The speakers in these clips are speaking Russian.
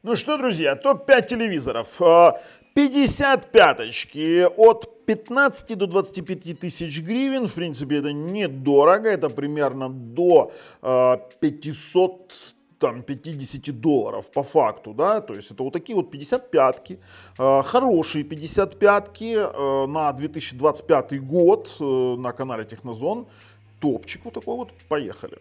Ну что, друзья, топ-5 телевизоров. 55-очки от 15 до 25 тысяч гривен. В принципе, это недорого. Это примерно до 500 50 долларов по факту, да, то есть это вот такие вот 55-ки, хорошие 55-ки на 2025 год на канале Технозон. Топчик вот такой вот, поехали.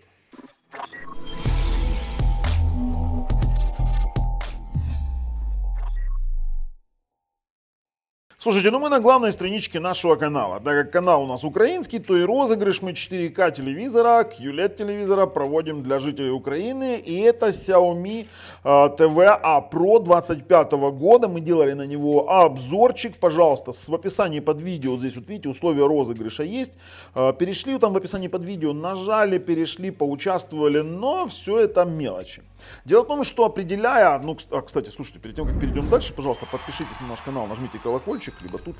Слушайте, ну мы на главной страничке нашего канала. Так как канал у нас украинский, то и розыгрыш мы 4К телевизора, QLED телевизора проводим для жителей Украины. И это Xiaomi TV Pro 25 года. Мы делали на него обзорчик. Пожалуйста, в описании под видео, вот здесь вот видите, условия розыгрыша есть. Перешли там в описании под видео, нажали, перешли, поучаствовали, но все это мелочи. Дело в том, что определяя, кстати, слушайте, перед тем, как перейдем дальше, пожалуйста, подпишитесь на наш канал, нажмите колокольчик,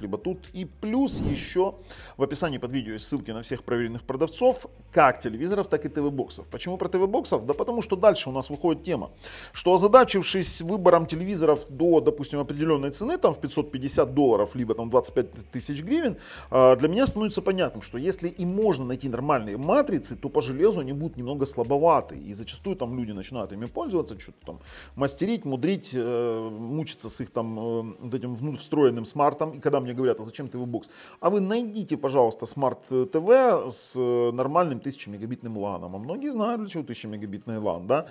либо тут. И плюс еще в описании под видео есть ссылки на всех проверенных продавцов, как телевизоров, так и ТВ-боксов. Почему про ТВ-боксов? Да потому что дальше у нас выходит тема, что озадачившись выбором телевизоров до, допустим, определенной цены, там в 550 долларов, либо там 25 тысяч гривен, для меня становится понятным, что если и можно найти нормальные матрицы, то по железу они будут немного слабоваты. И зачастую там люди начинают ими пользоваться, что-то там мастерить, мудрить, мучиться с их там вот этим встроенным смартом. И когда мне говорят, а зачем ТВ-бокс? А вы найдите, пожалуйста, смарт-ТВ с нормальным 1000-мегабитным ланом. А многие знают, для чего 1000-мегабитный лан, да?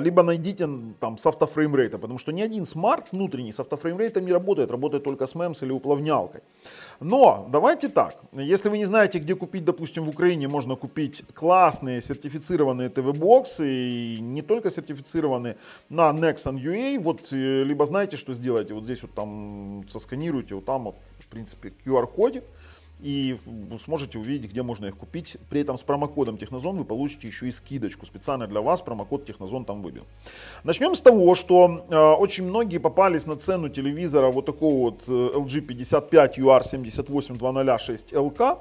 Либо найдите там с автофреймрейтом, потому что ни один смарт внутренний с автофреймрейтом не работает, работает только с MEMS или уплавнялкой. Но давайте так, если вы не знаете, где купить, допустим, в Украине можно купить классные сертифицированные ТВ-боксы, и не только сертифицированные на Nexon.ua, вот либо знаете, что сделаете, вот здесь вот там сосканируйте, вот там вот, в принципе, QR-кодик, и вы сможете увидеть, где можно их купить. При этом с промокодом Технозон вы получите еще и скидочку. Специально для вас промокод Технозон там выбил. Начнем с того, что очень многие попались на цену телевизора вот такого вот LG 55 UR7820 6LK.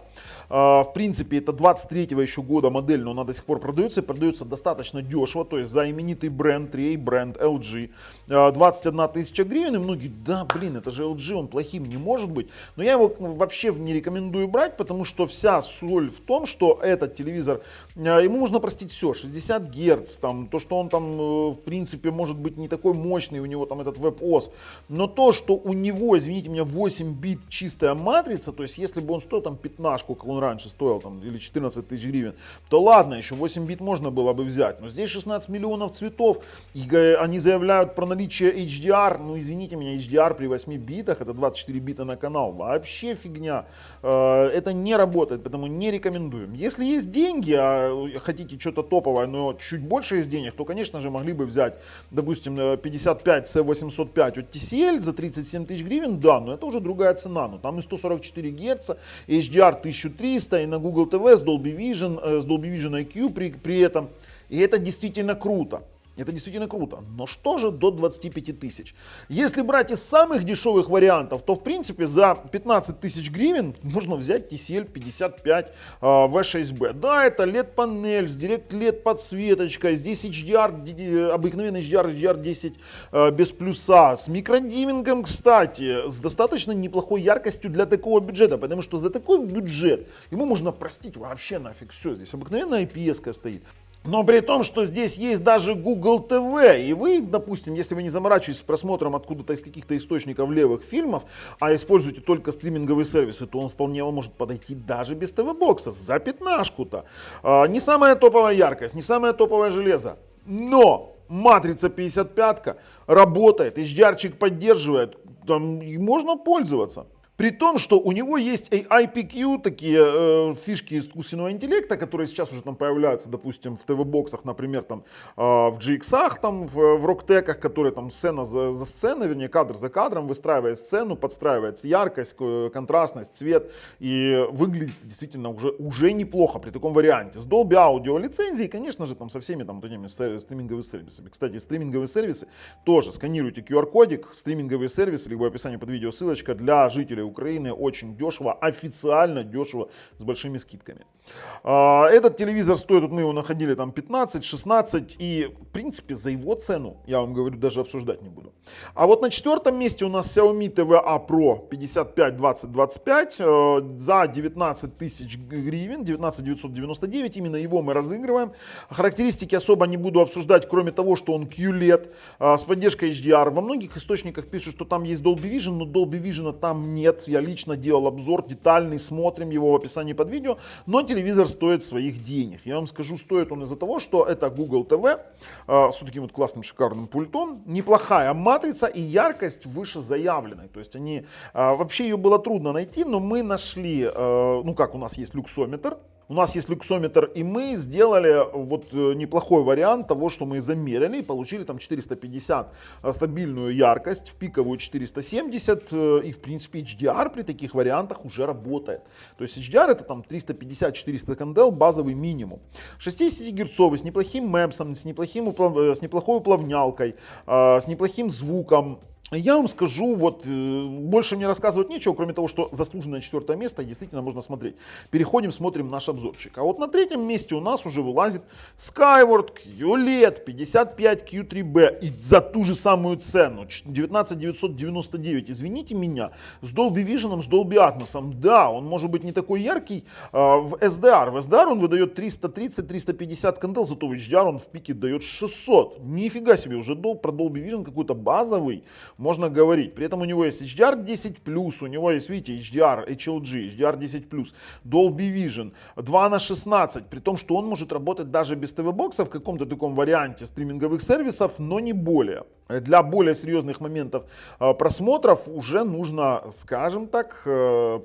В принципе, это 23-го еще года модель, но она до сих пор продается. И продается достаточно дешево. То есть за именитый бренд, бренд LG 21 тысяча гривен. И многие, да блин, это же LG, он плохим не может быть. Но я его вообще не рекомендую брать, потому что вся соль в том, что этот телевизор, ему можно простить все, 60 Гц, там, то, что он там в принципе может быть не такой мощный, у него там этот WebOS, но то, что у него, извините меня, 8 бит чистая матрица, то есть если бы он стоил там 15, как он раньше стоил, там, или 14 тысяч гривен, то ладно, еще 8 бит можно было бы взять, но здесь 16 миллионов цветов, и они заявляют про наличие HDR, ну извините меня, HDR при 8 битах, это 24 бита на канал, вообще фигня. Это не работает, поэтому не рекомендуем. Если есть деньги, а хотите что-то топовое, но чуть больше из денег, то, конечно же, могли бы взять, допустим, 55 C805 от TCL за 37 тысяч гривен, да, но это уже другая цена. Но там и 144 Гц, HDR 1300, и на Google TV с Dolby Vision IQ при этом. И это действительно круто. Это действительно круто. Но что же до 25 тысяч? Если брать из самых дешевых вариантов, то в принципе за 15 тысяч гривен можно взять TCL 55 V6B. Да, это LED-панель с Direct LED подсветочкой. Здесь HDR, обыкновенный HDR 10 без плюса. С микродимингом, кстати, с достаточно неплохой яркостью для такого бюджета. Потому что за такой бюджет ему можно простить вообще нафиг все. Здесь обыкновенная IPS-ка стоит. Но при том, что здесь есть даже Google TV, и вы, допустим, если вы не заморачиваетесь с просмотром откуда-то из каких-то источников левых фильмов, а используете только стриминговые сервисы, то он вполне может подойти даже без ТВ-бокса, за 15-ку-то. Не самая топовая яркость, не самое топовое железо, но матрица 55-ка работает, HDR-чик поддерживает, там можно пользоваться. При том, что у него есть IPQ, такие фишки искусственного интеллекта, которые сейчас уже там появляются, допустим, в ТВ-боксах, например, там, в GX, там, в Роктеках, которые там сцена за сценой, вернее, кадр за кадром, выстраивая сцену, подстраивает яркость, контрастность, цвет, и выглядит действительно уже неплохо при таком варианте. С Dolby Audio лицензией, конечно же, там, со всеми там, такими стриминговыми сервисами. Кстати, стриминговые сервисы тоже сканируйте QR-кодик, стриминговые сервисы, либо в описании под видео ссылочка для жителей Украины очень дешево, официально дешево, с большими скидками. Этот телевизор стоит, вот мы его находили там 15-16, и в принципе за его цену, я вам говорю, даже обсуждать не буду. А вот на четвертом месте у нас Xiaomi TVA Pro 55-20-25 за 19 тысяч гривен, 19 999, именно его мы разыгрываем. Характеристики особо не буду обсуждать, кроме того, что он QLED с поддержкой HDR. Во многих источниках пишут, что там есть Dolby Vision, но Dolby Vision там нет. Я лично делал обзор детальный, смотрим его в описании под видео, но телевизор стоит своих денег. Я вам скажу, стоит он из-за того, что это Google TV с таким вот классным шикарным пультом, неплохая матрица и яркость выше заявленной. То есть вообще ее было трудно найти, но мы нашли, у нас есть люксометр. У нас есть люксометр, и мы сделали вот неплохой вариант того, что мы замерили, и получили там 450 стабильную яркость, пиковую 470, и в принципе HDR при таких вариантах уже работает. То есть HDR это там 350-400 кандел, базовый минимум. 60-герцовый, с неплохим мэпсом, с неплохой уплавнялкой, с неплохим звуком. Я вам скажу, больше мне рассказывать нечего, кроме того, что заслуженное 4 место действительно можно смотреть. Переходим, смотрим наш обзорчик. А вот на 3 месте у нас уже вылазит Skyward QLED 55Q3B и за ту же самую цену, 19 999, извините меня, с Dolby Vision, с Dolby Atmos. Да, он может быть не такой яркий в SDR. В SDR он выдает 330-350 кандел, зато в HDR он в пике дает 600. Нифига себе, уже про Dolby Vision какой-то базовый можно говорить. При этом у него есть HDR10+, у него есть, видите, HDR, HLG, HDR10+, Dolby Vision, 2:16, при том, что он может работать даже без ТВ-бокса в каком-то таком варианте стриминговых сервисов, но не более. Для более серьезных моментов просмотров уже нужно, скажем так,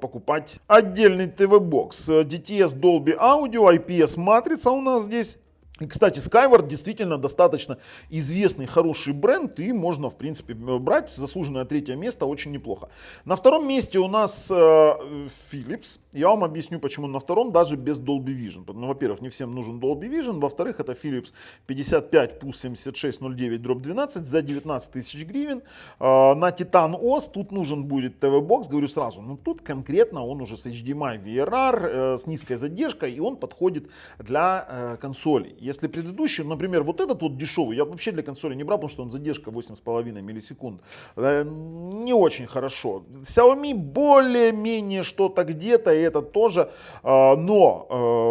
покупать отдельный ТВ-бокс. DTS Dolby Audio, IPS матрица у нас здесь. И, кстати, Skyward действительно достаточно известный, хороший бренд, и можно, в принципе, брать. Заслуженное 3 место, очень неплохо. На 2 месте у нас Philips. Я вам объясню, почему на 2, даже без Dolby Vision. Ну, во-первых, не всем нужен Dolby Vision. Во-вторых, это Philips 55+7609/12 за 19 тысяч гривен. На Titan OS тут нужен будет TV-бокс, говорю сразу. Но тут конкретно он уже с HDMI VRR, с низкой задержкой, и он подходит для консолей. Если предыдущий, например, вот этот вот дешевый, я вообще для консоли не брал, потому что он задержка 8,5 миллисекунд. Не очень хорошо. Xiaomi более-менее что-то где-то, и это тоже. Но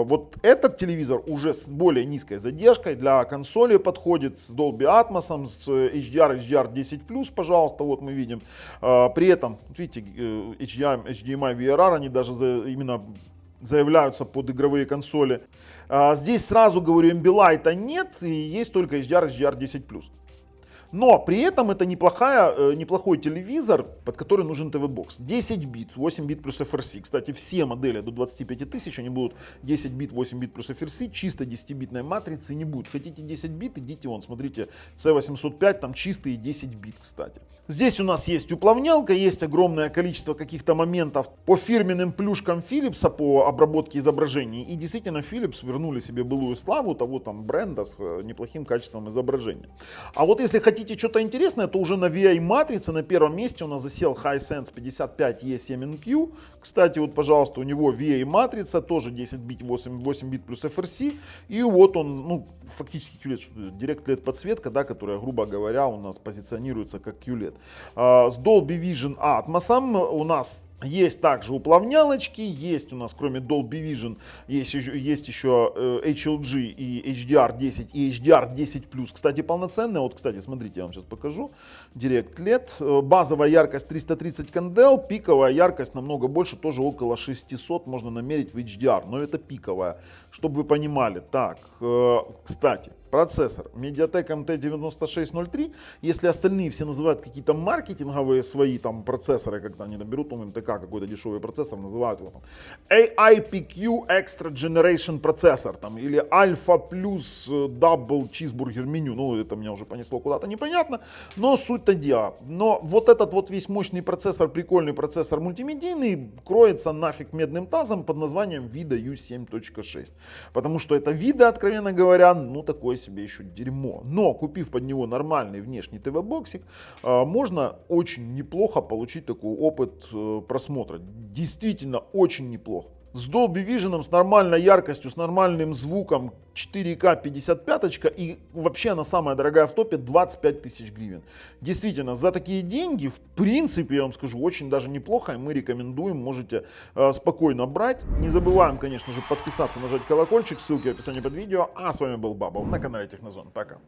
вот этот телевизор уже с более низкой задержкой для консоли подходит, с Dolby Atmos, с HDR10+, пожалуйста, вот мы видим. При этом, видите, HDMI VRR, они даже именно заявляются под игровые консоли. Здесь сразу говорю, Ambilight нет, и есть только HDR10+. Но при этом это неплохой телевизор, под который нужен ТВ-бокс. 10 бит, 8 бит плюс FRC. Кстати, все модели до 25 тысяч, они будут 10 бит, 8 бит плюс FRC. Чисто 10-битной матрицы не будет. Хотите 10 бит, идите вон, смотрите, C805, там чистые 10 бит, кстати. Здесь у нас есть уплавнялка, есть огромное количество каких-то моментов по фирменным плюшкам Philips, по обработке изображений. И действительно, Philips вернули себе былую славу того там бренда с неплохим качеством изображения. А вот если хотите что-то интересное, то уже на VI матрице на 1 месте у нас засел Hisense 55E7NQ. Кстати, вот, пожалуйста, у него VA матрица, тоже 10 бит, 8 бит плюс FRC. И вот он, фактически QLED, Direct LED подсветка, да, которая, грубо говоря, у нас позиционируется как QLED. С Dolby Vision Atmos у нас есть также уплавнялочки, есть у нас, кроме Dolby Vision, есть еще HLG и HDR10 и HDR10+. Кстати, полноценная, вот, кстати, смотрите, я вам сейчас покажу. Direct LED, базовая яркость 330 кандел, пиковая яркость намного больше, тоже около 600 можно намерить в HDR, но это пиковая, чтобы вы понимали. Так, кстати, процессор MediaTek MT9603, если остальные все называют какие-то маркетинговые свои там процессоры, когда они наберут МТК, какой-то дешевый процессор, называют его там AIPQ Extra Generation процессор, там, или Alpha Plus Double Cheeseburger меню, это меня уже понесло куда-то непонятно, но суть-то дела. Но вот этот вот весь мощный процессор, прикольный процессор мультимедийный, кроется нафиг медным тазом под названием VIDA U7.6, потому что это VIDA, откровенно говоря, такой себе еще дерьмо. Но купив под него нормальный внешний ТВ-боксик, можно очень неплохо получить такой опыт просмотра. Действительно очень неплохо. С Dolby Vision, с нормальной яркостью, с нормальным звуком, 4К 55 и вообще она самая дорогая в топе, 25 тысяч гривен. Действительно, за такие деньги, в принципе, я вам скажу, очень даже неплохо, и мы рекомендуем, можете спокойно брать. Не забываем, конечно же, подписаться, нажать колокольчик, ссылки в описании под видео. А с вами был Бабл на канале Технозон. Пока.